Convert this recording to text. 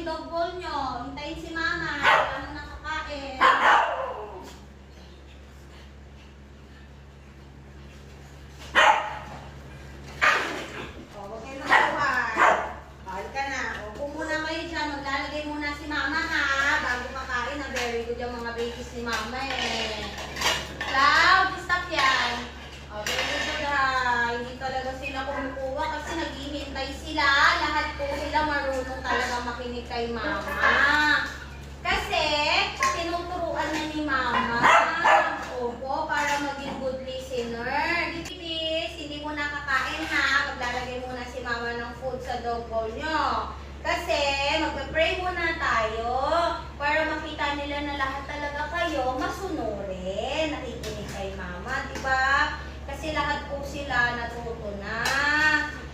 yung dog bowl nyo. Hintayin si mama. Wala mo nakakain. O, huwag kayo magtuwar. Bawal ka na. O, kung muna kayo dyan, maglalagay muna si mama ha. Bago kakain, na very good yung mga babies ni mama eh. Cloud, stop yan. O, very good ha. Hindi talaga sila kumukuha kasi naghihintay sila. Lahat po sila marunong talaga makinig kay mama. Kasi, tinuturuan na ni mama. Opo, para maging good listener. Dipis, hindi mo nakakain ha. Maglalagay muna si mama ng food sa dog bowl nyo. Kasi, magpe-pray muna tayo para makita nila na lahat talaga kayo masunurin. Nakikinig kay mama, diba? Kasi lahat po sila natuto na.